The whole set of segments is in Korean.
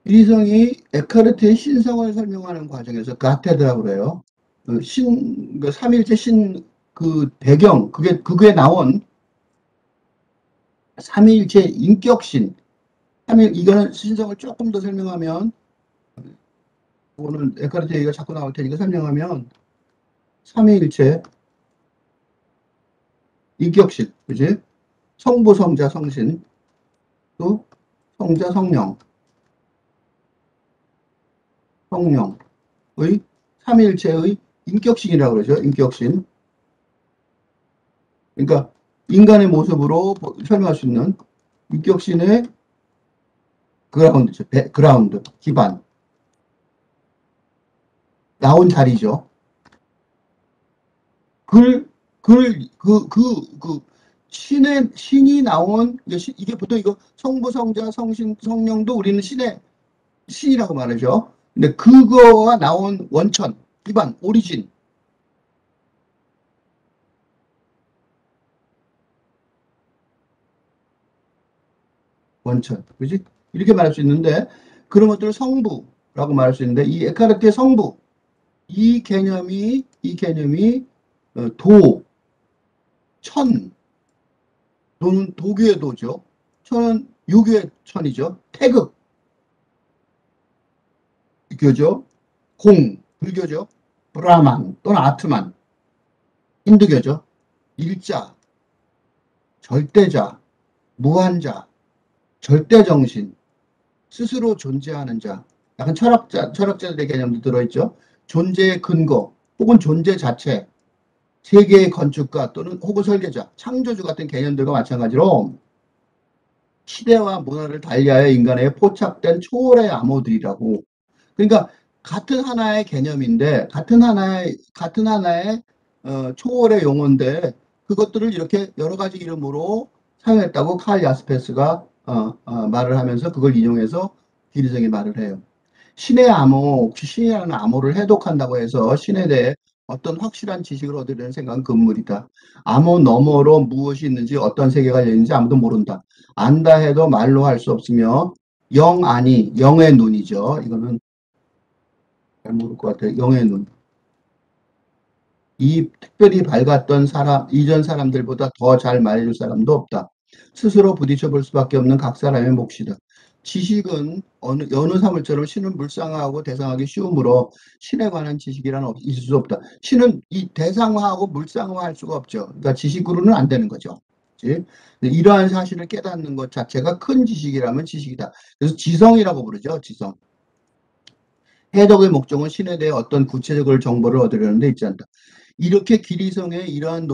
이성이 에카르트의 신성을 설명하는 과정에서 가테드라고 그래요. 그 삼일체 그 배경, 그게 나온 삼일체 인격신. 이거는 신성을 조금 더 설명하면, 오늘 에카르트 얘기가 자꾸 나올 테니까 설명하면, 삼위일체 인격신, 그지? 성부, 성자, 성신, 또 성자, 성령의 삼위일체의 인격신이라고 그러죠. 인격신. 그러니까 인간의 모습으로 설명할 수 있는 인격신의 그라운드죠. 그라운드, 기반. 나온 자리죠. 신이 나온, 이게 보통 이거 성부, 성자, 성신, 성령도 우리는 신이라고 말하죠. 근데 그거가 나온 원천, 기반, 오리진. 원천. 그지? 이렇게 말할 수 있는데, 그런 것들을 성부라고 말할 수 있는데, 이 에카르트의 성부, 이 개념이 천, 도는 도교의 도죠. 천은 유교의 천이죠. 태극, 교죠. 불교죠. 브라만 또는 아트만, 힌두교죠. 일자, 절대자, 무한자, 절대정신, 스스로 존재하는 자, 약간 철학자들의 개념도 들어있죠. 존재의 근거, 혹은 존재 자체, 세계의 건축가 또는 혹은 설계자, 창조주 같은 개념들과 마찬가지로 시대와 문화를 달리하여 인간에게 포착된 초월의 암호들이라고. 그러니까 같은 하나의 개념인데, 같은 하나의 초월의 용어인데, 그것들을 이렇게 여러 가지 이름으로 사용했다고 칼 야스페스가 말을 하면서 그걸 인용해서 기리성이 말을 해요. 신의 암호, 혹시 신이라는 암호를 해독한다고 해서 신에 대해 어떤 확실한 지식을 얻으려는 생각은 금물이다. 암호 너머로 무엇이 있는지, 어떤 세계가 열리는지 아무도 모른다. 안다 해도 말로 할 수 없으며, 영의 눈이죠. 이거는 잘 모를 것 같아요. 영의 눈. 이 특별히 밝았던 이전 사람들보다 더 잘 말해줄 사람도 없다. 스스로 부딪혀 볼 수밖에 없는 각 사람의 몫이다. 지식은 어느 사물처럼 신은 물상화하고 대상하기 쉬우므로 신에 관한 지식이란 있을 수 없다. 신은 이 대상화하고 물상화할 수가 없죠. 그러니까 지식으로는 안 되는 거죠. 그치? 이러한 사실을 깨닫는 것 자체가 큰 지식이라면 지식이다. 그래서 지성이라고 부르죠. 지성. 해독의 목적은 신에 대해 어떤 구체적인 정보를 얻으려는 데 있지 않다. 이렇게 기리성의 이러한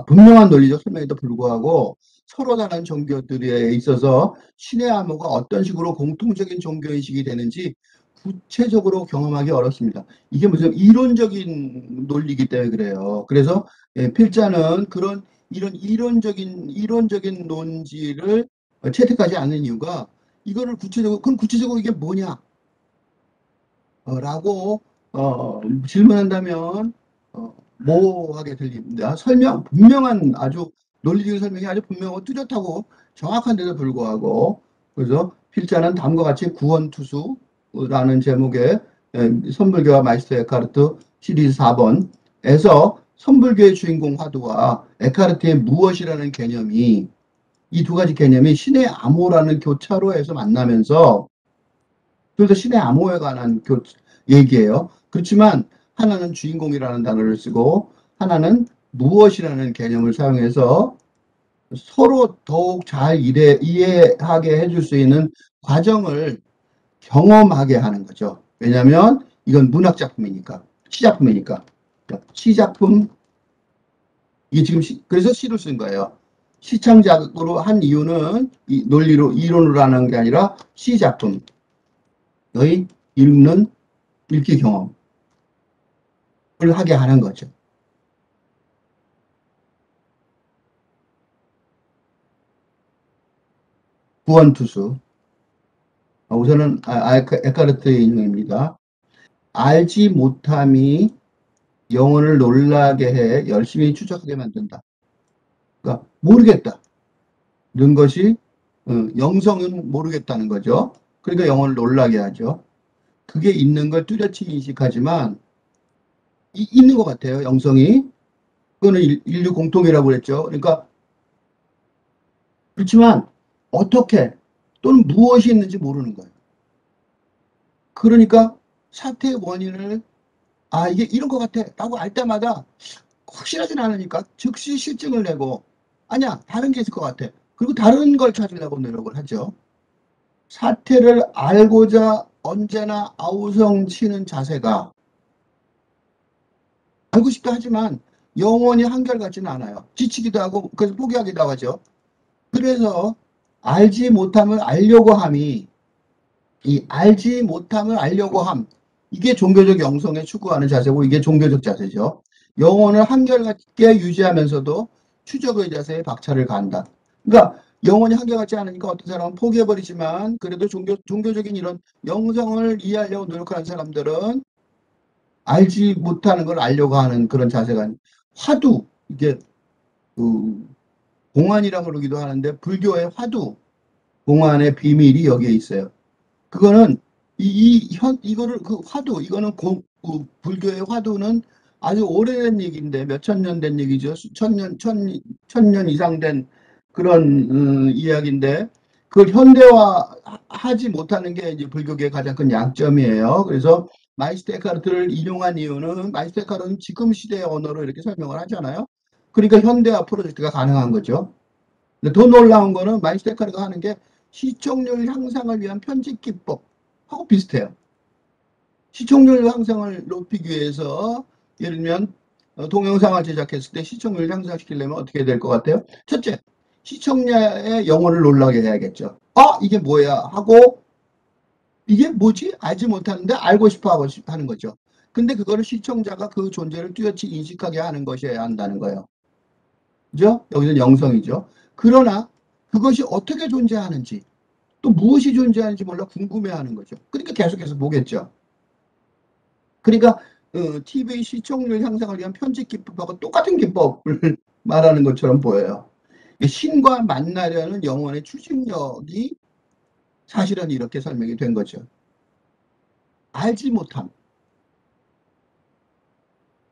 분명한 논리적 설명에도 불구하고 서로 다른 종교들에 있어서 신의 암호가 어떤 식으로 공통적인 종교인식이 되는지 구체적으로 경험하기 어렵습니다. 이게 무슨 이론적인 논리이기 때문에 그래요. 그래서 필자는 이런 이론적인 논지를 채택하지 않는 이유가, 그럼 구체적으로 이게 뭐냐? 라고 질문한다면 모호하게 들립니다. 아주 논리적인 설명이 아주 분명하고 뚜렷하고 정확한데도 불구하고, 그래서 필자는 다음과 같이 구원투수라는 제목의 선불교와 마이스터 에카르트 시리즈 4번에서 선불교의 주인공 화두와 에카르트의 무엇이라는 개념이, 이 두 가지 개념이 신의 암호라는 교차로에서 만나면서, 그래서 신의 암호에 관한 얘기예요. 그렇지만 하나는 주인공이라는 단어를 쓰고 하나는 무엇이라는 개념을 사용해서 서로 더욱 잘 이해하게 해줄 수 있는 과정을 경험하게 하는 거죠. 왜냐하면 이건 문학 작품이니까, 시작품이니까. 시작품, 이게 지금 그래서 시를 쓴 거예요. 시창작으로 한 이유는 이론으로 하는 게 아니라 시작품의 읽기 경험을 하게 하는 거죠. 구원투수. 우선은 에카르트의 인용입니다. 알지 못함이 영혼을 놀라게 해 열심히 추적하게 만든다. 그러니까 모르겠다. 이런 것이, 영성은 모르겠다는 거죠. 그러니까 영혼을 놀라게 하죠. 그게 있는 걸 뚜렷이 인식하지만 있는 것 같아요. 영성이. 그거는 인류 공통이라고 그랬죠. 그러니까 그렇지만 어떻게 또는 무엇이 있는지 모르는 거예요. 그러니까 사태의 원인을 이게 이런 것 같아 라고 알 때마다 확실하진 않으니까 즉시 실증을 내고 아니야 다른 게 있을 것 같아. 그리고 다른 걸 찾으려고 노력을 하죠. 사태를 알고자 언제나 아우성치는 자세가 알고 싶다 하지만 영원히 한결같지는 않아요. 지치기도 하고 그래서 포기하기도 하죠. 그래서 알지 못함을 알려고 함이 이 알지 못함을 알려고 함 이게 종교적 영성에 추구하는 자세고 이게 종교적 자세죠. 영혼을 한결같게 유지하면서도 추적의 자세에 박차를 가한다. 그러니까 영혼이 한결같지 않으니까 어떤 사람은 포기해버리지만 그래도 종교적인 이런 영성을 이해하려고 노력하는 사람들은 알지 못하는 걸 알려고 하는 그런 자세가 화두 이게 그 공안이라고 그러기도 하는데 불교의 화두 공안의 비밀이 여기에 있어요. 그거는 이거를 그 화두 이거는 그 불교의 화두는 아주 오래된 얘기인데 몇천 년 된 얘기죠. 수천 년, 천년 이상 된 그런 이야기인데 그걸 현대화하지 못하는 게 이제 불교계의 가장 큰 양점이에요. 그래서 마이스터 에카르트를 인용한 이유는 마이스터 에카르트는 지금 시대의 언어로 이렇게 설명을 하잖아요. 그러니까 현대화 프로젝트가 가능한 거죠. 근데 더 놀라운 거는 마이스터 에카르트가 하는 게 시청률 향상을 위한 편집 기법하고 비슷해요. 시청률 향상을 높이기 위해서 예를 들면 동영상을 제작했을 때 시청률 향상시키려면 어떻게 될 것 같아요? 첫째, 시청자의 영혼을 놀라게 해야겠죠. 이게 뭐야 하고 이게 뭐지? 알지 못하는데 알고 싶어 하는 거죠. 근데 그거를 시청자가 그 존재를 뚜렷이 인식하게 하는 것이어야 한다는 거예요. 그죠? 여기서 영성이죠. 그러나 그것이 어떻게 존재하는지 또 무엇이 존재하는지 몰라 궁금해하는 거죠. 그러니까 계속해서 보겠죠. 그러니까 TV 시청률 향상을 위한 편집 기법하고 똑같은 기법을 말하는 것처럼 보여요. 신과 만나려는 영혼의 추진력이 사실은 이렇게 설명이 된 거죠. 알지 못함.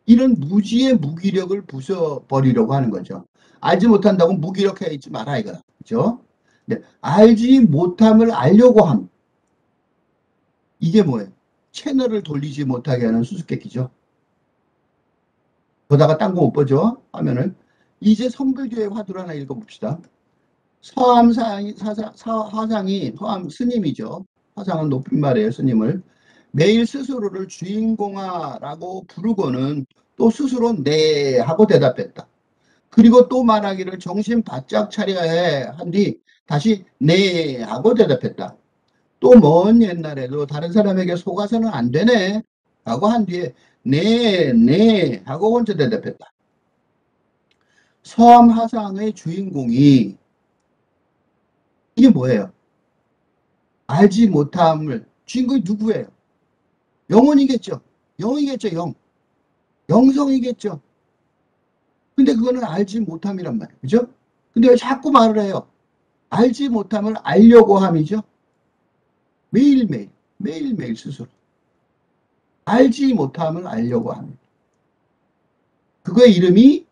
이런 무지의 무기력을 부숴버리려고 하는 거죠. 알지 못한다고 무기력해 있지 마라 이거야. 그죠? 네, 알지 못함을 알려고 함. 이게 뭐예요? 채널을 돌리지 못하게 하는 수수께끼죠. 보다가 딴 거 못 보죠? 하면은 이제 선불교의 화두를 하나 읽어봅시다. 화상이 서암 스님이죠. 화상은 높임말이에요. 스님을 매일 스스로를 주인공아라고 부르고는 또 스스로 네 하고 대답했다. 그리고 또 말하기를 정신 바짝 차려야 해 한 뒤 다시 네 하고 대답했다. 또 먼 옛날에도 다른 사람에게 속아서는 안 되네 하고 한 뒤에 네 하고 혼자 대답했다. 서암 화상의 주인공이 이게 뭐예요? 알지 못함을 주인공이 누구예요? 영혼이겠죠. 영이겠죠. 영성이겠죠. 근데 그거는 알지 못함이란 말이에요. 그죠? 근데 왜 자꾸 말을 해요? 알지 못함을 알려고 함이죠. 매일매일 스스로. 알지 못함을 알려고 합니다. 그거의 이름이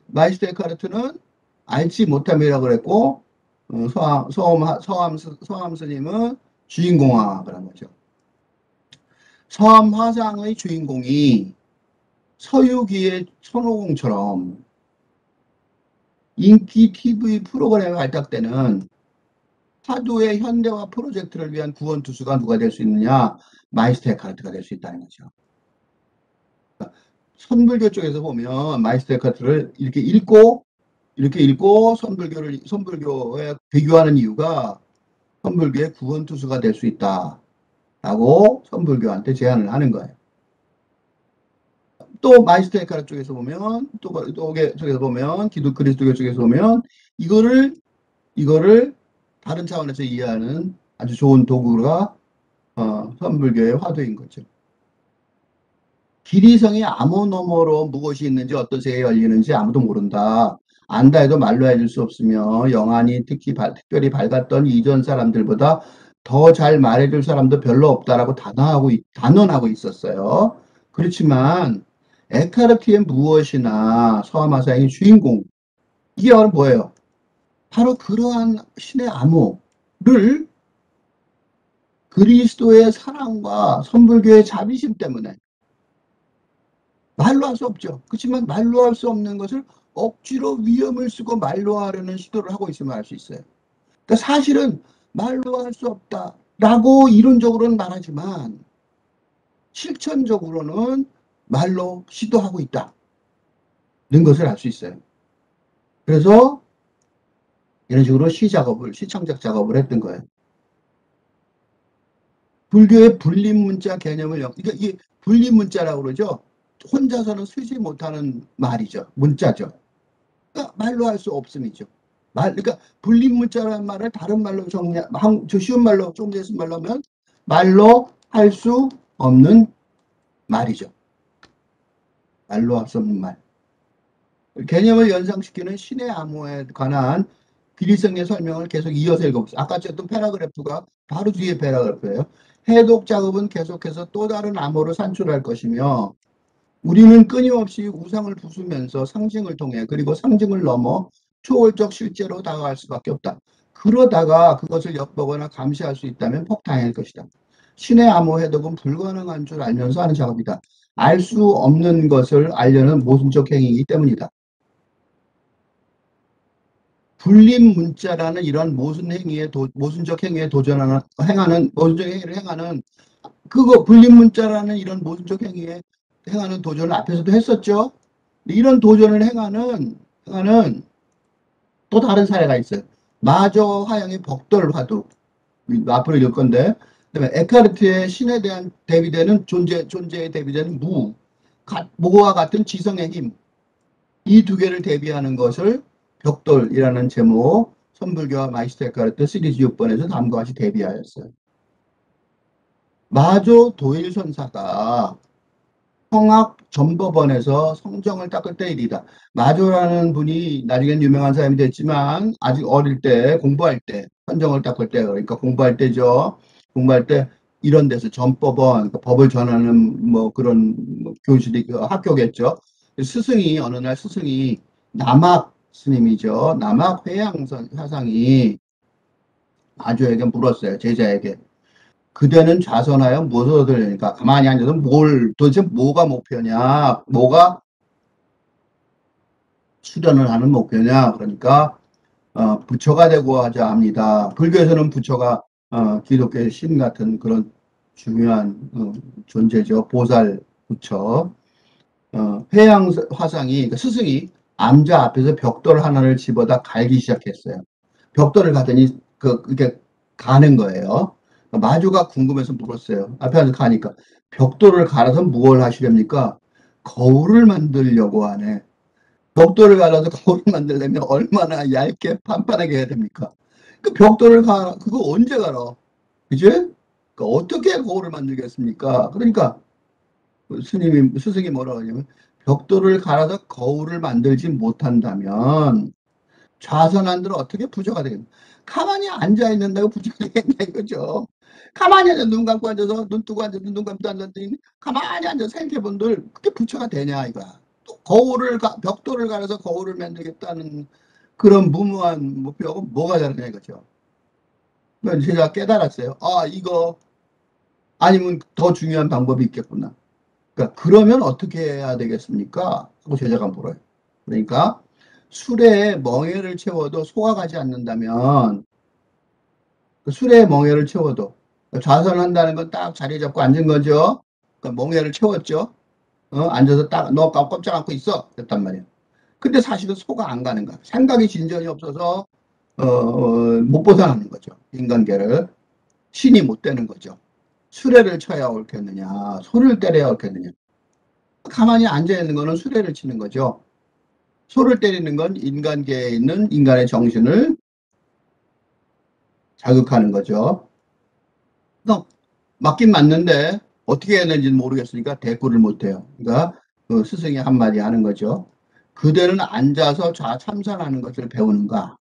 마이스터 에카르트는 알지 못함이라고 그랬고 서암 스님은 주인공화라고 한 거죠. 서암 화상의 주인공이 서유기의 손오공처럼 인기 TV 프로그램에 발탁되는 화두의 현대화 프로젝트를 위한 구원투수가 누가 될 수 있느냐? 마이스터 에카르트가 될 수 있다는 거죠. 선불교 쪽에서 보면 마이스터 에카르트를 이렇게 읽고 선불교에 비교하는 이유가 선불교의 구원투수가 될 수 있다라고 선불교한테 제안을 하는 거예요. 또 마이스터 에카르트 쪽에서 보면 쪽에서 보면 그리스도교 쪽에서 보면 이거를 다른 차원에서 이해하는 아주 좋은 도구가 선불교의 화두인 거죠. 기리성이 아무 너머로 무엇이 있는지 어떤 세계에 열리는지 아무도 모른다. 안다 해도 말로 해줄 수 없으며 영안이 특별히 밝았던 이전 사람들보다 더 잘 말해줄 사람도 별로 없다라고 단언하고 있었어요. 그렇지만 에카르트의 무엇이나 서하마사의 주인공, 이게 바로 뭐예요? 바로 그러한 신의 암호를 그리스도의 사랑과 선불교의 자비심 때문에 말로 할 수 없죠. 그렇지만 말로 할 수 없는 것을 억지로 위험을 쓰고 말로 하려는 시도를 하고 있음을 알 수 있어요. 그러니까 사실은 말로 할 수 없다라고 이론적으로는 말하지만 실천적으로는 말로 시도하고 있다는 것을 알 수 있어요. 그래서 이런 식으로 시창작 작업을 했던 거예요. 불교의 분립문자 개념을, 그러니까 이게 분립문자라고 그러죠. 혼자서는 쓰지 못하는 말이죠. 문자죠. 그러니까 말로 할 수 없음이죠. 그러니까 분립문자라는 말을 다른 말로 쉬운 말로 정리해서 말로 하면 말로 할 수 없는 말이죠. 말로 할 수 없는 말. 개념을 연상시키는 신의 암호에 관한 비리성의 설명을 계속 이어서 읽어보세요. 아까 쳤던 패러그래프가 바로 뒤에 패러그래프예요. 해독 작업은 계속해서 또 다른 암호를 산출할 것이며 우리는 끊임없이 우상을 부수면서 상징을 통해 그리고 상징을 넘어 초월적 실제로 다가갈 수밖에 없다. 그러다가 그것을 엿보거나 감시할 수 있다면 폭탄일 것이다. 신의 암호 해독은 불가능한 줄 알면서 하는 작업이다. 알 수 없는 것을 알려는 모순적 행위이기 때문이다. 불림 문자라는 이런 모순적 행위에 모순적 행위를 행하는 불림 문자라는 이런 모순적 행위에 행하는 도전을 앞에서도 했었죠. 이런 도전을 행하는 또 다른 사례가 있어요. 마저 화양의 벽돌 화두. 앞으로 읽을 건데, 그다음에 에카르트의 신에 대한 대비되는 존재에 대비되는 무와 같은 지성의 힘. 이 두 개를 대비하는 것을 벽돌이라는 제목, 선불교와 마이스터 에카르트 시리즈 6번에서 다음과 같이 대비하였어요. 마조 도일 선사가 성악 전법원에서 성정을 닦을 때 일이다. 마조라는 분이 나중엔 유명한 사람이 됐지만 아직 어릴 때 공부할 때 선정을 닦을 때, 그러니까 공부할 때죠. 공부할 때 이런 데서 전법원, 그러니까 법을 전하는 뭐 그런 교실이 학교겠죠. 어느 날 스승이 남학 스님이죠. 남학 회양 사상이 마조에게 물었어요. 제자에게. 그대는 좌선하여 무엇을 얻으려니까 가만히 앉아서 도대체 뭐가 목표냐, 뭐가 수련을 하는 목표냐. 그러니까 부처가 되고 하자 합니다. 불교에서는 부처가 기독교의 신 같은 그런 중요한 존재죠. 보살 부처. 회양 화상이, 그러니까 스승이 암자 앞에서 벽돌 하나를 집어다 갈기 시작했어요. 벽돌을 가더니 그게 가는 거예요. 마주가 궁금해서 물었어요. 앞에 앉아서 가니까 벽돌을 갈아서 무엇을 하시렵니까? 거울을 만들려고 하네. 벽돌을 갈아서 거울을 만들려면 얼마나 얇게 판판하게 해야 됩니까? 그 벽돌을 그거 언제 갈아? 그지? 어떻게 거울을 만들겠습니까? 그러니까 스승이 뭐라고 하냐면 벽돌을 갈아서 거울을 만들지 못한다면 좌선한들 어떻게 부처가 되겠냐. 가만히 앉아 있는다고 부처가 되겠냐 이거죠. 가만히 앉아 눈 감고 앉아서 눈 뜨고 앉아서 눈 감고 앉았더니 가만히 앉아서 생각해본들 그게 부처가 되냐 이거야. 또 벽돌을 갈아서 거울을 만들겠다는 그런 무모한 목표가 뭐가 다르냐 이거죠. 제가 깨달았어요. 이거 아니면 더 중요한 방법이 있겠구나. 그러니까 그러면 어떻게 해야 되겠습니까? 하고 제자가 물어요. 그러니까 술에 멍에를 채워도 소화 가지 않는다면 그 술에 멍에를 채워도 좌선한다는 건 딱 자리 잡고 앉은 거죠. 그러니까 멍에를 채웠죠. 앉아서 딱 너 깜짝 안고 있어. 그랬단 말이에요. 근데 사실은 소가 안 가는 거야. 생각이 진전이 없어서 못 벗어나는 거죠. 인간계를. 신이 못 되는 거죠. 수레를 쳐야 옳겠느냐, 소를 때려야 옳겠느냐. 가만히 앉아 있는 거는 수레를 치는 거죠. 소를 때리는 건 인간계에 있는 인간의 정신을 자극하는 거죠. 맞긴 맞는데 어떻게 해야 되는지는 모르겠으니까 대꾸를 못해요. 그러니까 그 스승이 한마디 하는 거죠. 그대는 앉아서 참선하는 것을 배우는가?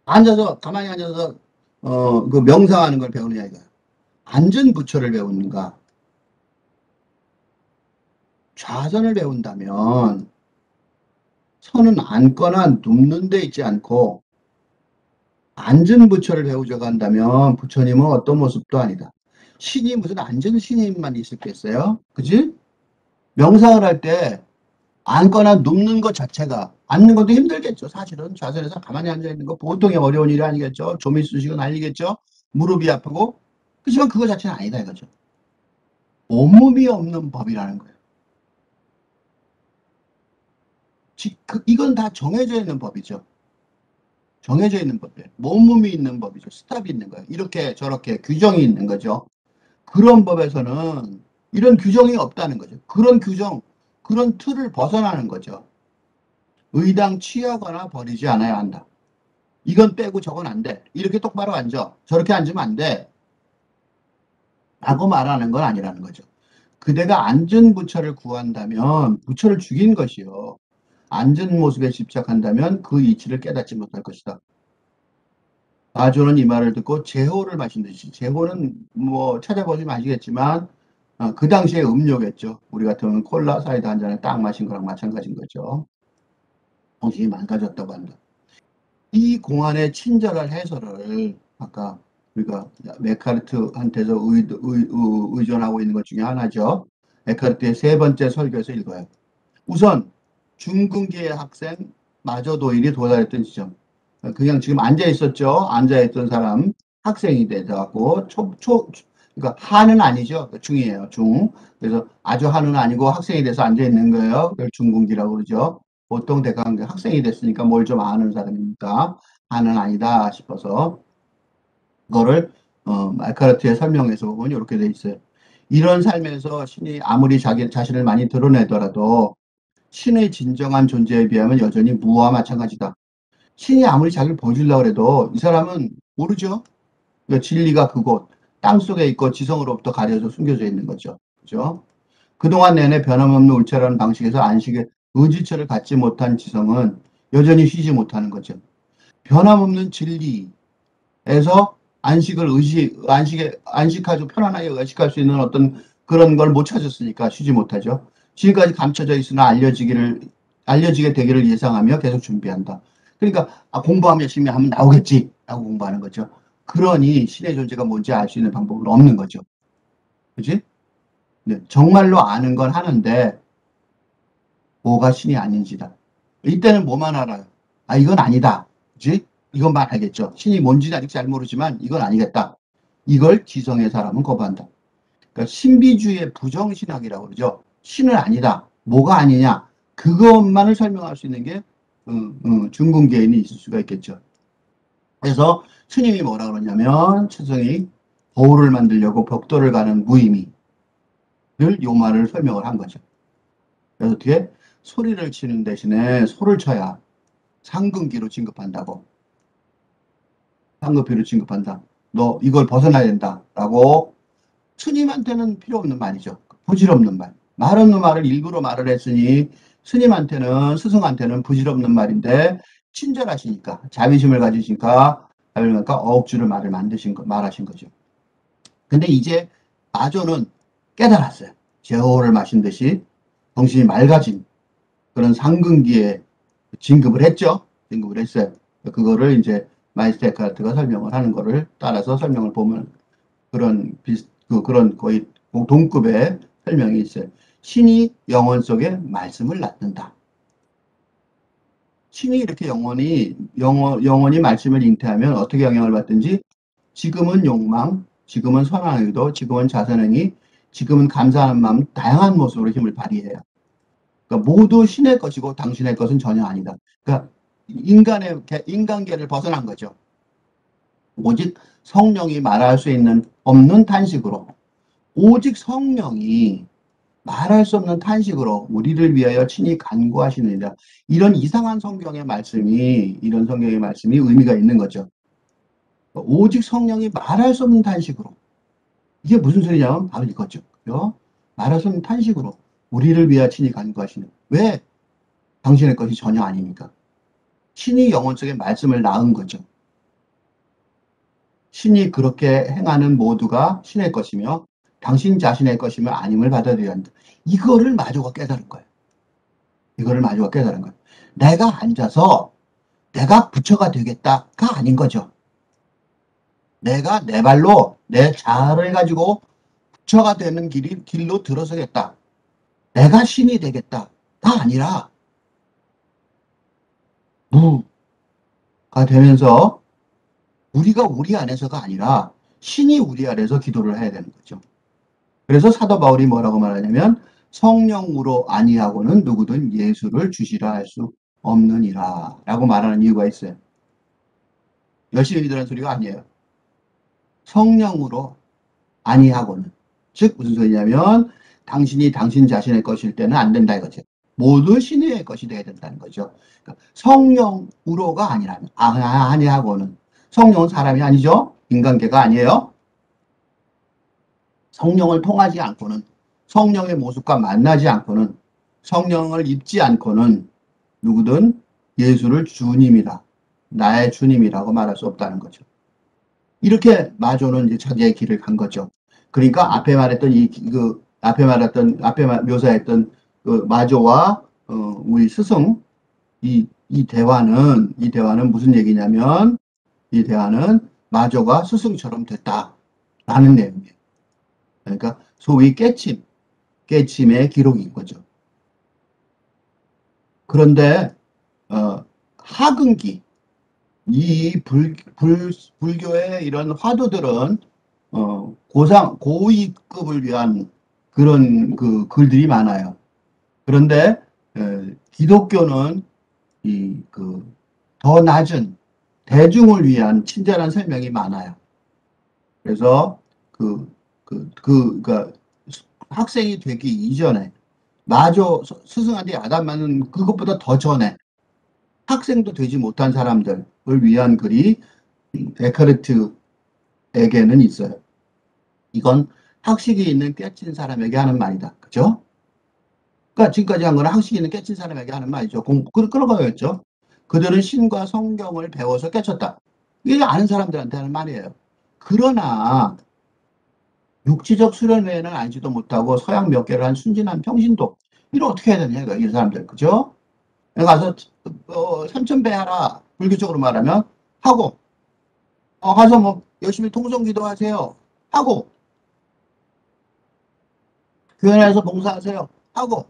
앉아서, 가만히 앉아서, 그 명상하는 걸 배우느냐, 이거야. 앉은 부처를 배우는가? 좌선을 배운다면, 선은 앉거나 눕는 데 있지 않고, 앉은 부처를 배우자고 한다면, 부처님은 어떤 모습도 아니다. 신이 무슨 앉은 신임만 있었겠어요? 그지? 명상을 할 때, 앉거나 눕는 것 자체가, 앉는 것도 힘들겠죠. 사실은 좌선에서 가만히 앉아있는 거 보통의 어려운 일이 아니겠죠. 좀이 쑤시고 난리겠죠. 무릎이 아프고. 그렇지만 그거 자체는 아니다 이거죠. 온몸이 없는 법이라는 거예요. 이건 다 정해져 있는 법이죠. 정해져 있는 법이에요. 몸이 있는 법이죠. 스탑이 있는 거예요. 이렇게 저렇게 규정이 있는 거죠. 그런 법에서는 이런 규정이 없다는 거죠. 그런 규정, 그런 틀을 벗어나는 거죠. 의당 취하거나 버리지 않아야 한다. 이건 빼고 저건 안 돼. 이렇게 똑바로 앉아. 저렇게 앉으면 안 돼. 라고 말하는 건 아니라는 거죠. 그대가 앉은 부처를 구한다면 부처를 죽인 것이요. 앉은 모습에 집착한다면 그 이치를 깨닫지 못할 것이다. 마조는 이 말을 듣고 제호를 마신 듯이, 제호는 뭐 찾아보시면 아시겠지만 그 당시에 음료겠죠. 우리 같으면 콜라 사이다 한 잔에 딱 마신 거랑 마찬가지인 거죠. 정신이 맑아졌다고 한다. 이 공안의 친절한 해설을 아까 우리가 메카르트한테서 의존하고 있는 것 중에 하나죠. 메카르트의 세 번째 설교에서 읽어요. 우선 중근기의 학생 마저 도일이 도달했던 지점. 그냥 지금 앉아 있었죠. 앉아 있던 사람 학생이 돼갖고 그러니까 한은 아니죠. 중이에요. 중. 그래서 아주 한은 아니고 학생이 돼서 앉아 있는 거예요. 그걸 중근기라고 그러죠. 보통 대강 학생이 됐으니까 뭘 좀 아는 사람이니까 한은 아니다 싶어서 그거를 말카르트의 설명에서 보면 이렇게 돼 있어요. 이런 삶에서 신이 아무리 자기 자신을 많이 드러내더라도 신의 진정한 존재에 비하면 여전히 무와 마찬가지다. 신이 아무리 자기를 보여주려고 해도 이 사람은 모르죠. 그러니까 진리가 그곳 땅속에 있고 지성으로부터 가려져 숨겨져 있는 거죠. 그죠? 그동안 내내 변함없는 울체라는 방식에서 안식의 의지처를 갖지 못한 지성은 여전히 쉬지 못하는 거죠. 변함없는 진리에서 안식하죠. 편안하게 의식할 수 있는 어떤 그런 걸 못 찾았으니까 쉬지 못하죠. 지금까지 감춰져 있으나 알려지게 되기를 예상하며 계속 준비한다. 그러니까 공부하면 열심히 하면 나오겠지 라고 공부하는 거죠. 그러니 신의 존재가 뭔지 알 수 있는 방법은 없는 거죠. 그지? 네, 정말로 아는 건 하는데 뭐가 신이 아닌지다. 이때는 뭐만 알아요? 아, 이건 아니다. 그지? 이것만 알겠죠. 신이 뭔지는 아직 잘 모르지만 이건 아니겠다. 이걸 지성의 사람은 거부한다. 그러니까 신비주의의 부정신학이라고 그러죠. 신은 아니다. 뭐가 아니냐. 그것만을 설명할 수 있는 게 중궁개인이 있을 수가 있겠죠. 그래서 스님이 뭐라 그러냐면 최성이 거울을 만들려고 벽돌을 가는 무의미를 요 말을 설명을 한 거죠. 그래서 뒤에 소리를 치는 대신에 소를 쳐야 상근기로 진급한다고. 상급비로 진급한다. 너 이걸 벗어나야 된다. 라고 스님한테는 필요 없는 말이죠. 부질없는 말. 말 없는 말을 일부러 말을 했으니 스승한테는 부질없는 말인데 친절하시니까 자비심을 가지시니까 억지로 말하신 거죠. 근데 이제 마조는 깨달았어요. 제호를 마신 듯이 정신이 맑아진 그런 상근기에 진급을 했죠. 진급을 했어요. 그거를 이제 마이스터 에카르트가 설명을 하는 거를 따라서 설명을 보면 그런 거의 동급의 설명이 있어요. 신이 영혼 속에 말씀을 낳는다. 신이 이렇게 영원히 말씀을 잉태하면 어떻게 영향을 받든지 지금은 욕망, 지금은 선한 의도, 지금은 자선행위, 지금은 감사하는 마음, 다양한 모습으로 힘을 발휘해요. 그러니까 모두 신의 것이고 당신의 것은 전혀 아니다. 그러니까 인간계를 벗어난 거죠. 오직 성령이 말할 수 없는 탄식으로, 오직 성령이 말할 수 없는 탄식으로 우리를 위하여 친히 간구하시느니라. 이런 성경의 말씀이 의미가 있는 거죠. 오직 성령이 말할 수 없는 탄식으로. 이게 무슨 소리냐면 바로 이거죠. 말할 수 없는 탄식으로 우리를 위하여 친히 간구하시는. 왜? 당신의 것이 전혀 아닙니까? 신이 영혼 속에 말씀을 낳은 거죠. 신이 그렇게 행하는 모두가 신의 것이며 당신 자신의 것이며 아님을 받아들여야 한다. 이거를 마저가 깨달은 거예요. 이거를 마저가 깨달은 거예요. 내가 앉아서 내가 부처가 되겠다가 아닌 거죠. 내가 내 발로 내 자아를 가지고 부처가 되는 길로 들어서겠다. 내가 신이 되겠다가 아니라 무가 되면서 우리가 우리 안에서가 아니라 신이 우리 안에서 기도를 해야 되는 거죠. 그래서 사도 바울이 뭐라고 말하냐면 성령으로 아니하고는 누구든 예수를 주시라 할 수 없느니라 라고 말하는 이유가 있어요. 열심히 믿으라는 소리가 아니에요. 성령으로 아니하고는, 즉 무슨 소리냐면 당신이 당신 자신의 것일 때는 안 된다 이거죠. 모두 신의 것이 되어야 된다는 거죠. 그러니까 성령으로가 아니라면 아니하고는, 성령은 사람이 아니죠. 인간계가 아니에요. 성령을 통하지 않고는, 성령의 모습과 만나지 않고는, 성령을 입지 않고는 누구든 예수를 주님이라, 나의 주님이라고 말할 수 없다는 거죠. 이렇게 마조는 이제 자기의 길을 간 거죠. 그러니까 앞에 말했던 앞에 묘사했던 그 마조와 우리 스승 이 대화는 무슨 얘기냐면 이 대화는 마조가 스승처럼 됐다라는 내용이에요. 그러니까 소위 깨침의 기록인 거죠. 그런데 하근기 이 불교의 이런 화두들은 고위급을 위한 그런 그 글들이 많아요. 그런데 기독교는 더 낮은 대중을 위한 친절한 설명이 많아요. 그래서 그러니까 학생이 되기 이전에 마저 스승한테 야단맞는 그것보다 더 전에 학생도 되지 못한 사람들을 위한 글이 에카르트에게는 있어요. 이건 학식이 있는 깨친 사람에게 하는 말이다. 그죠? 그러니까 지금까지 한 거는 학식이 있는 깨친 사람에게 하는 말이죠. 그런 거였죠. 그들은 신과 성경을 배워서 깨쳤다. 이게 아는 사람들한테 하는 말이에요. 그러나 육지적 수련 외에는 알지도 못하고 서양 몇 개를 한 순진한 평신도, 이걸 어떻게 해야 되냐 이 사람들. 그죠? 가서 삼천배 하라, 불교적으로 말하면 하고, 가서 뭐 열심히 통성기도 하세요 하고, 교회 내에서 봉사하세요 하고,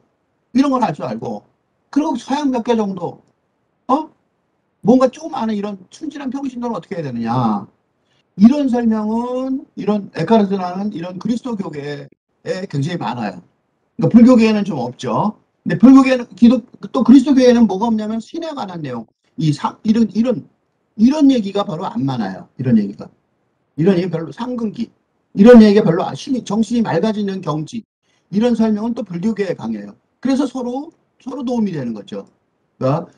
이런 걸 할 줄 알고, 그리고 서양 몇 개 정도 뭔가 조금 아는 이런 순진한 평신도는 어떻게 해야 되느냐, 이런 설명은 이런 에카르트라는 이런 그리스도교계에 굉장히 많아요. 그러니까 불교계에는 좀 없죠. 근데 불교계는 또 그리스도교에는 뭐가 없냐면 신에 관한 내용, 이런 얘기가 바로 안 많아요. 이런 얘기 별로, 상근기 이런 얘기가 별로, 정신이 맑아지는 경지, 이런 설명은 또 불교계에 강해요. 그래서 서로 도움이 되는 거죠. 그러니까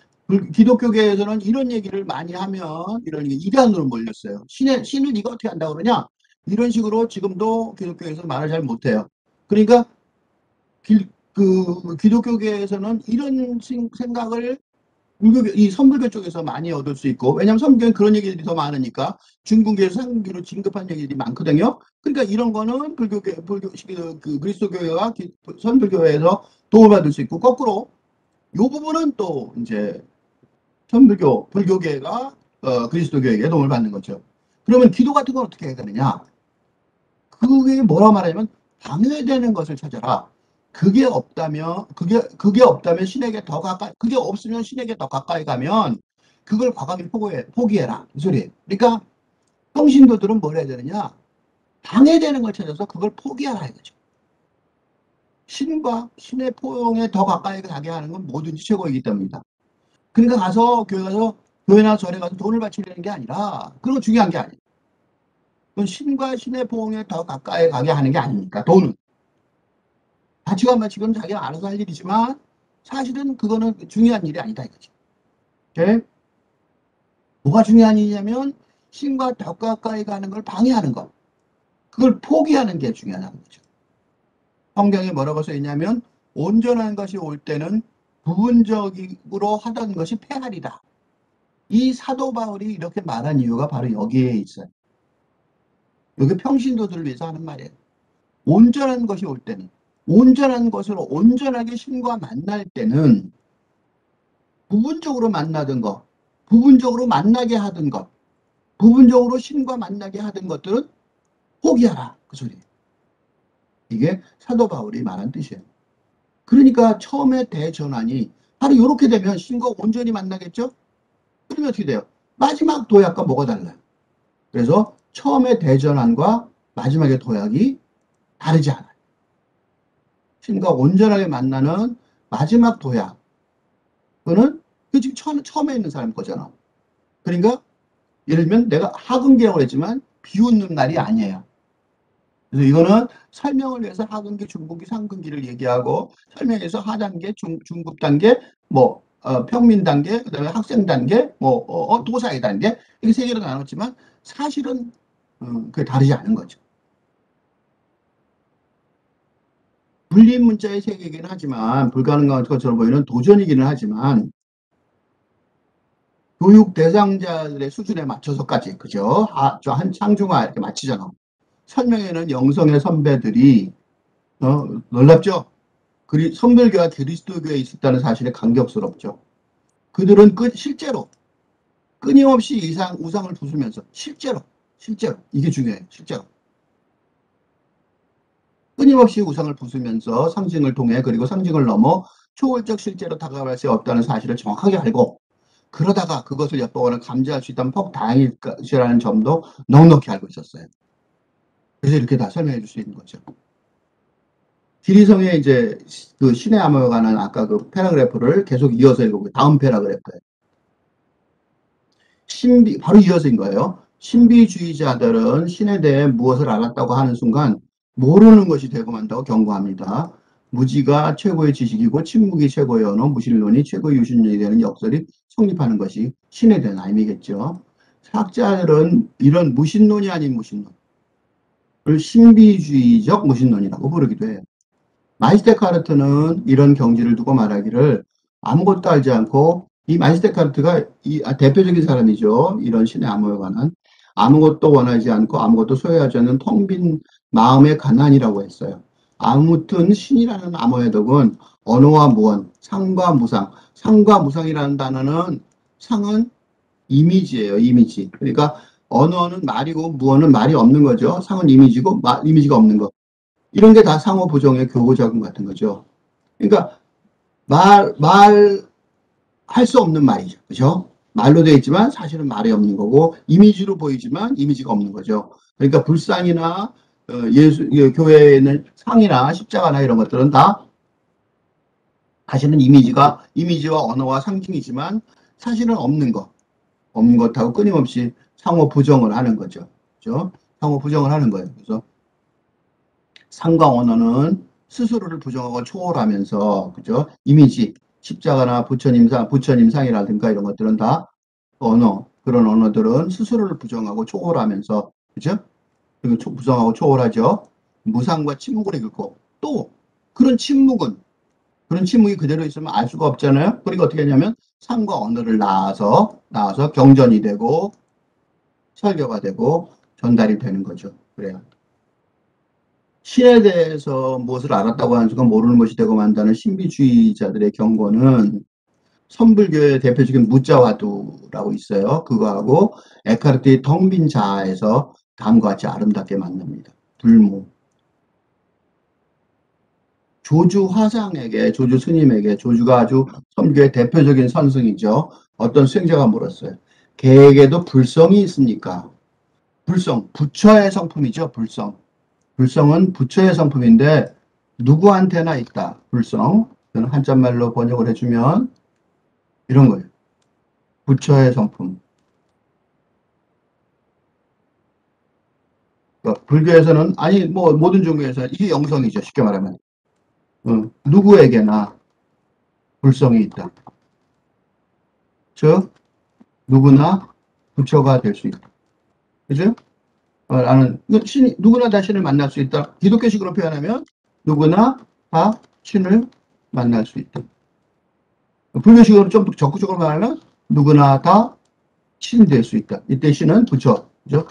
기독교계에서는 이런 얘기를 많이 하면 이런 이단으로 몰렸어요. 신을 네가 어떻게 한다고 그러냐, 이런 식으로 지금도 기독교에서 말을 잘 못해요. 그러니까 기독교계에서는 이런 생각을 이 선불교 쪽에서 많이 얻을 수 있고, 왜냐하면 선불교는 그런 얘기들이 더 많으니까 중국에서 상기로 진급한 얘기들이 많거든요. 그러니까 이런 거는 그리스도교회와 선불교회에서 도움을 받을 수 있고, 거꾸로 이 부분은 또 이제 불교계가 그리스도교에게 도움을 받는 거죠. 그러면 기도 같은 건 어떻게 해야 되느냐? 그게 뭐라 말하냐면 방해되는 것을 찾아라. 그게 없다면 신에게 더 가까이, 그게 없으면 신에게 더 가까이 가면 그걸 과감히 포기해라. 이 소리예요. 그러니까 평신도들은 뭘 해야 되느냐? 방해되는 걸 찾아서 그걸 포기하라 이거죠. 신의 포용에 더 가까이 가게 하는 건 뭐든지 최고이기 때문이다. 그러니까 교회나 절에 가서 돈을 바치려는 게 아니라, 그런 거 중요한 게 아니에요. 그건 신과 신의 포용에 더 가까이 가게 하는 게 아니니까, 돈은. 가치관 지금 자기가 알아서 할 일이지만 사실은 그거는 중요한 일이 아니다 이거지. 오케이? 뭐가 중요한 일이냐면 신과 더 가까이 가는 걸 방해하는 것, 그걸 포기하는 게 중요하다는 거죠. 성경에 뭐라고 써 있냐면 온전한 것이 올 때는 부분적으로 하던 것이 폐할이다. 이 사도 바울이 이렇게 말한 이유가 바로 여기에 있어요. 여기 평신도들을 위해서 하는 말이에요. 온전한 것이 올 때는, 온전한 것으로 온전하게 신과 만날 때는 부분적으로 만나던 것, 부분적으로 만나게 하던 것, 부분적으로 신과 만나게 하던 것들은 포기하라. 그 소리예요. 이게 사도 바울이 말한 뜻이에요. 그러니까 처음에 대전환이 바로 이렇게 되면 신과 온전히 만나겠죠? 그러면 어떻게 돼요? 마지막 도약과 뭐가 달라요? 그래서 처음에 대전환과 마지막의 도약이 다르지 않아요. 신과 온전하게 만나는 마지막 도약. 그거는 그 지금 처음에 있는 사람 거잖아. 그러니까 예를 들면 내가 하근기라고 했지만 비웃는 날이 아니에요. 그래서 이거는 설명을 위해서 하근기, 중분기, 상근기를 얘기하고 설명해서 하단계, 중급 단계, 평민 단계, 그다음에 학생 단계, 도사의 단계 이게 세 개로 나눴지만 사실은 그게 다르지 않은 거죠. 불림 문자의 세계이긴 하지만 불가능한 것처럼 보이는 도전이기는 하지만 교육 대상자들의 수준에 맞춰서까지 그죠? 한 상중하 이렇게 맞추잖아. 설명에는 영성의 선배들이 놀랍죠? 선별교가 그리스도교에 있었다는 사실에 감격스럽죠. 그들은 실제로 끊임없이 우상을 부수면서 실제로 이게 중요해요. 실제로 끊임없이 우상을 부수면서 상징을 통해 그리고 상징을 넘어 초월적 실제로 다가갈 수 없다는 사실을 정확하게 알고 그러다가 그것을 엿보거나 감지할 수 있다면 퍽 다행일 것이라는 점도 넉넉히 알고 있었어요. 그래서 이렇게 다 설명해 줄 수 있는 거죠. 지리성의 이제 그 신의 암호에 관한 아까 그 패러그래프를 계속 이어서 읽어보고 다음 패러그래프에 바로 이어서인 거예요. 신비주의자들은 신에 대해 무엇을 알았다고 하는 순간 모르는 것이 되고 만다고 경고합니다. 무지가 최고의 지식이고 침묵이 최고의 언어, 무신론이 최고의 유신론이 되는 역설이 성립하는 것이 신에 대한 의미겠죠. 학자들은 이런 무신론이 아닌 무신론을 신비주의적 무신론이라고 부르기도 해요. 마이스테카르트는 이런 경지를 두고 말하기를 아무것도 알지 않고 이 마이스테카르트가 대표적인 사람이죠. 이런 신의 암호에 관한 아무것도 원하지 않고 아무것도 소유하지 않는 텅 빈 마음의 가난이라고 했어요. 아무튼 신이라는 암호의 덕은 언어와 무언, 상과 무상. 상과 무상이라는 단어는 상은 이미지예요. 이미지. 그러니까 언어는 말이고 무언은 말이 없는 거죠. 상은 이미지고 이미지가 없는 거. 이런 게 다 상호 부정의 교보작용 같은 거죠. 그러니까 말할 수 없는 말이죠. 그죠? 말로 되어 있지만 사실은 말이 없는 거고 이미지로 보이지만 이미지가 없는 거죠. 그러니까 불상이나 교회에는 상이나 십자가나 이런 것들은 다 사실은 이미지와 언어와 상징이지만 사실은 없는 것하고 끊임없이 상호 부정을 하는 거죠. 그죠? 상호 부정을 하는 거예요. 그래서 상과 언어는 스스로를 부정하고 초월하면서 그죠? 이미지, 십자가나 부처님 상이라든가 이런 것들은 다 그런 언어들은 스스로를 부정하고 초월하면서 그죠? 그리고 부정하고 초월하죠. 무상과 침묵을 읽고 또 그런 침묵이 그대로 있으면 알 수가 없잖아요. 그리고 어떻게 하냐면 상과 언어를 낳아서 경전이 되고 설교가 되고 전달이 되는 거죠. 그래요. 신에 대해서 무엇을 알았다고 하는 순간 모르는 것이 되고 만다는 신비주의자들의 경고는 선불교의 대표적인 무자와두라고 있어요. 그거하고 에카르트의 텅 빈 자아에서 다음과 같이 아름답게 만납니다. 불모. 조주 화상에게, 조주 스님에게, 조주가 아주 선교의 대표적인 선승이죠. 어떤 수행자가 물었어요. 개에게도 불성이 있습니까? 불성, 부처의 성품이죠. 불성은 부처의 성품인데 누구한테나 있다. 불성. 한자말로 번역을 해주면 이런 거예요. 부처의 성품. 그러니까 불교에서는 모든 종교에서 이게 영성이죠. 쉽게 말하면 누구에게나 불성이 있다. 즉 누구나 부처가 될 수 있다. 그죠? 누구나 다 신을 만날 수 있다. 기독교식으로 표현하면 누구나 다 신을 만날 수 있다. 불교식으로 좀 적극적으로 말하면 누구나 다 신이 될 수 있다. 이때 신은 부처, 그죠?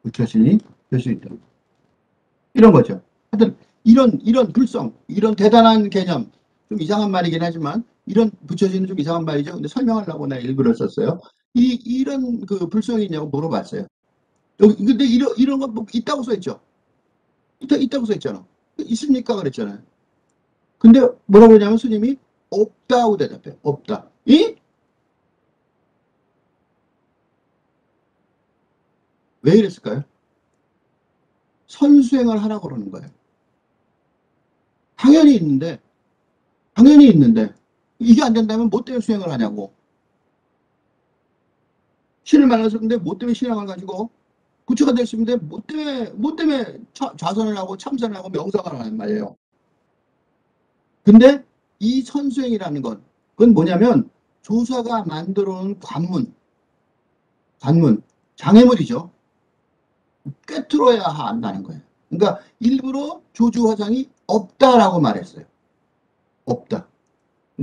부처신이 될 수 있다. 이런 거죠. 하여튼 이런 불성, 이런 대단한 개념, 좀 이상한 말이긴 하지만 이런 부처신은 좀 이상한 말이죠. 근데 설명하려고 내가 일부러 썼어요. 이런 그 불성이 있냐고 물어봤어요. 여기 근데 이런 거 뭐 있다고 써있죠. 있다고 써있잖아. 있습니까? 그랬잖아요. 근데 뭐라고 그러냐면 스님이 없다고 대답해. 없다. 이? 왜 이랬을까요? 선수행을 하라고 그러는 거예요. 당연히 있는데, 당연히 있는데, 이게 안 된다면 뭐 때문에 수행을 하냐고. 신을 만났었는데 뭐 때문에 신앙을 가지고 부처가 될 수 있는데 뭐 때문에 좌선을 하고 참선을 하고 명상을 하는 말이에요. 근데 이 선수행이라는 건 그건 뭐냐면 조사가 만들어 놓은 관문, 장애물이죠. 꿰뚫어야 한다는 거예요. 그러니까 일부러 조주화상이 없다라고 말했어요. 없다.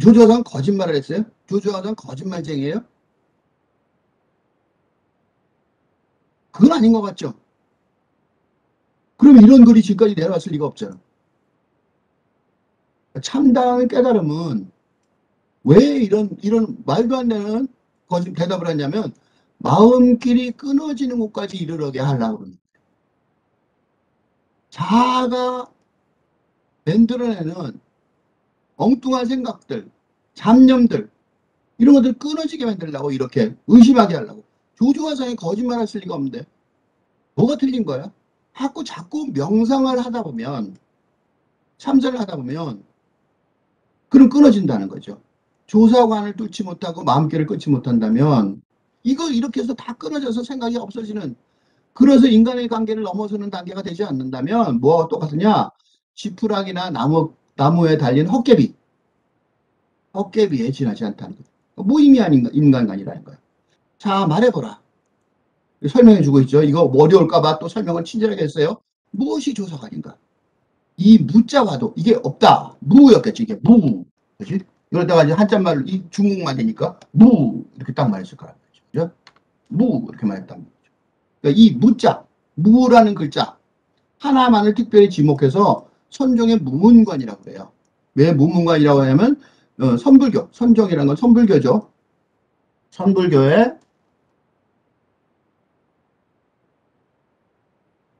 조주화상 거짓말을 했어요? 조주화상 거짓말쟁이에요? 그건 아닌 것 같죠? 그럼 이런 글이 지금까지 내려왔을 리가 없잖아. 참다의 깨달음은 왜 이런 말도 안 되는 거짓 대답을 했냐면 마음길이 끊어지는 곳까지 이르게 하려고 그러는 거예요. 자아가 만들어내는 엉뚱한 생각들, 잡념들 이런 것들 끊어지게 만들려고 이렇게 의심하게 하려고. 조주화상이 거짓말할 리가 없는데 뭐가 틀린 거야? 자꾸 명상을 하다 보면 참선을 하다 보면 그럼 끊어진다는 거죠. 조사관을 뚫지 못하고 마음길을 끊지 못한다면 이거 이렇게 해서 다 끊어져서 생각이 없어지는 그래서 인간의 관계를 넘어서는 단계가 되지 않는다면 뭐와 똑같으냐? 지푸라기나 나무에 달린 헛개비에 지나지 않다는 거예요. 무의미한 인간관이라는 거예요. 자, 말해보라. 설명해 주고 있죠. 이거 어려울까봐 또 설명을 친절하게 했어요. 무엇이 조사관인가? 이 무자와도 이게 없다. 무였겠지. 이게 무. 그지? 이러다가 이제 한자말로 이 중국말 되니까 무 이렇게 딱 말했을 거란 말이죠. 그죠? 무 이렇게 말했단 말이죠. 그러니까 이 무자, 무라는 글자 하나만을 특별히 지목해서 선종의 무문관이라고 해요. 왜 무문관이라고 하냐면 선불교, 선종이라는 건 선불교죠. 선불교의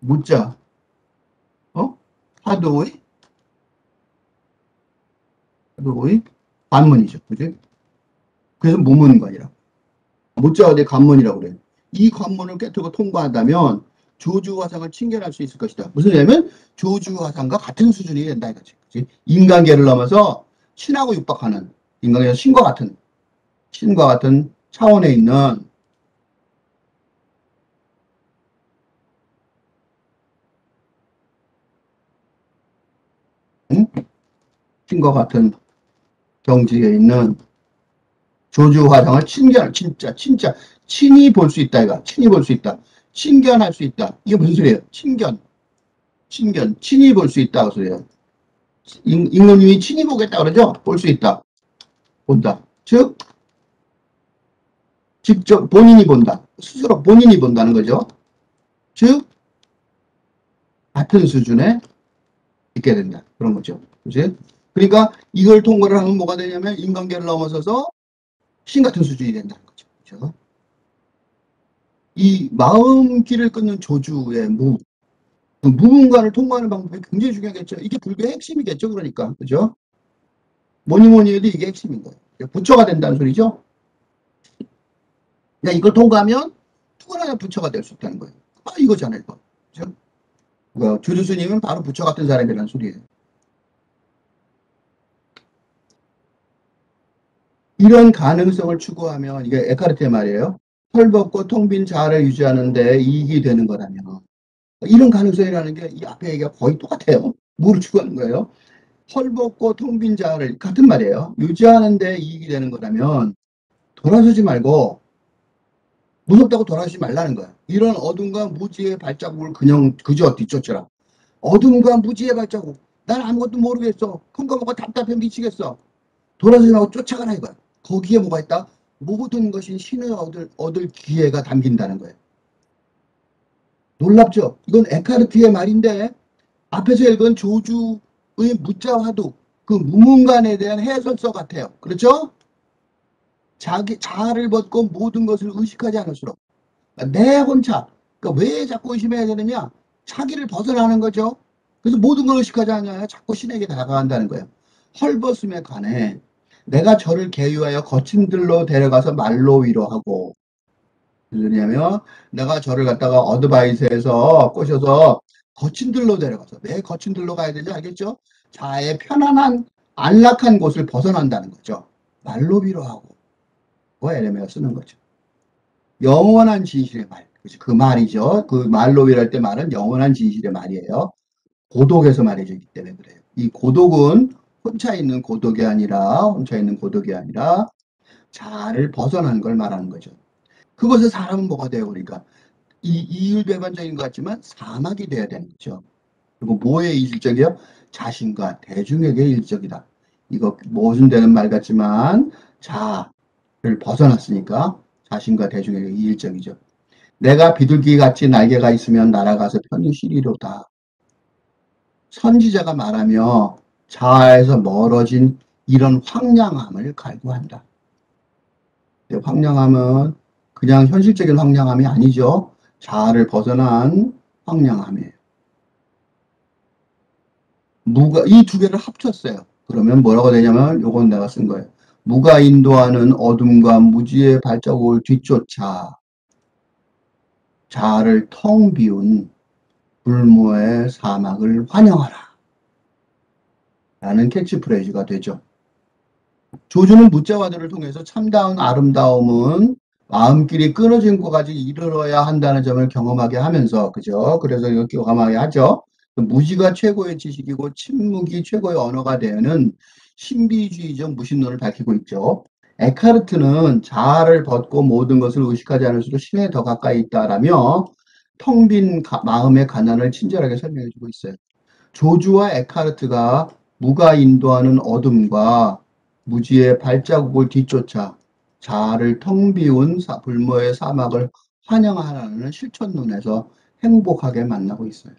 무자, 어? 화두의 화두의 관문이죠. 그지? 그래서 무문관이라고. 무자가 내 관문이라고 그래요. 이 관문을 깨뜨리고 통과한다면 조주화상을 칭견할 수 있을 것이다. 무슨 얘기냐면 조주화상과 같은 수준이 된다 이거지. 그치? 인간계를 넘어서 신하고 육박하는 인간계에서 신과 같은 차원에 있는 응? 신과 같은 경지에 있는 조주화상을 진짜 친히 볼 수 있다 이거. 친히 볼 수 있다. 친견할 수 있다. 이게 무슨 소리예요? 친히 볼 수 있다 그 소리예요. 임금님이 친히 보겠다 그러죠? 볼 수 있다. 본다. 즉 직접 본인이 본다. 스스로 본인이 본다는 거죠. 즉 같은 수준에 있게 된다. 그런 거죠. 그치? 그러니까 이걸 통과를 하면 뭐가 되냐면 인간계를 넘어서서 신 같은 수준이 된다는 거죠. 그죠? 이 마음 길을 끊는 조주의 그 무문관을 통과하는 방법이 굉장히 중요하겠죠. 이게 불교의 핵심이겠죠. 그러니까. 그죠? 뭐니 해도 이게 핵심인 거예요. 부처가 된다는 소리죠. 그러니까 이걸 통과하면 누구나 부처가 될 수 있다는 거예요. 이거잖아요. 이거. 그죠? 조주 스님은 바로 부처 같은 사람이라는 소리예요. 이런 가능성을 추구하면 이게 에카르트의 말이에요. 헐벗고 텅 빈 자아를 유지하는 데 이익이 되는 거라면 이런 가능성이라는 게 이 앞에 얘기가 거의 똑같아요. 뭐를 추구하는 거예요? 헐벗고 텅 빈 자아를 같은 말이에요. 유지하는 데 이익이 되는 거라면 돌아서지 말고 무섭다고 돌아서지 말라는 거야. 이런 어둠과 무지의 발자국을 그냥 그저 뒤쫓으라. 어둠과 무지의 발자국. 난 아무것도 모르겠어. 큰 거 먹고 답답해 미치겠어. 돌아서지 쫓아가라 이거야. 거기에 뭐가 있다? 모든 것이 신을 얻을 기회가 담긴다는 거예요. 놀랍죠? 이건 에카르트의 말인데 앞에서 읽은 조주의 무자화도 그 무문간에 대한 해설서 같아요. 그렇죠? 자아를 벗고 모든 것을 의식하지 않을수록 내 혼자 그러니까 왜 자꾸 의심해야 되느냐? 자기를 벗어나는 거죠. 그래서 모든 걸 의식하지 않아요. 자꾸 신에게 다가간다는 거예요. 헐벗음에 관해 내가 저를 계유하여 거친 들로 데려가서 말로 위로하고 왜냐면 내가 저를 갖다가 어드바이스에서 꼬셔서 거친 들로 데려가서 왜 거친 들로 가야 되지 알겠죠? 자아의 편안한 안락한 곳을 벗어난다는 거죠. 말로 위로하고 그 에레미야가 쓰는 거죠. 영원한 진실의 말. 그 말이죠. 그 말로 위로할 때 말은 영원한 진실의 말이에요. 고독에서 말해주기 때문에 그래요. 이 고독은 혼자 있는 고독이 아니라 자아를 벗어나는 걸 말하는 거죠. 그것을 사람은 뭐가 돼요? 그러니까 이율배반적인 것 같지만 사막이 돼야 되는 거죠. 그리고 뭐에 이질적이요? 자신과 대중에게 일적이다. 이거 무슨 되는 말 같지만 자아를 벗어났으니까 자신과 대중에게 이일적이죠. 내가 비둘기 같이 날개가 있으면 날아가서 편히 쉬리로다. 선지자가 말하며 자아에서 멀어진 이런 황량함을 갈구한다. 황량함은 그냥 현실적인 황량함이 아니죠. 자아를 벗어난 황량함이에요. 이 두 개를 합쳤어요. 그러면 뭐라고 되냐면 요건 내가 쓴 거예요. 무가 인도하는 어둠과 무지의 발자국을 뒤쫓아 자아를 텅 비운 불모의 사막을 환영하라. 라는 캐치프레이즈가 되죠. 조주는 무자와들을 통해서 참다운 아름다움은 마음길이 끊어진 곳까지 이르러야 한다는 점을 경험하게 하면서, 그죠? 그래서 이거 경험하게 하죠. 무지가 최고의 지식이고 침묵이 최고의 언어가 되는 신비주의적 무신론을 밝히고 있죠. 에카르트는 자아를 벗고 모든 것을 의식하지 않을수록 신에 더 가까이 있다라며 텅 빈 마음의 가난을 친절하게 설명해주고 있어요. 조주와 에카르트가 무가 인도하는 어둠과 무지의 발자국을 뒤쫓아 자아를 텅 비운 불모의 사막을 환영하라는 실천론에서 행복하게 만나고 있어요.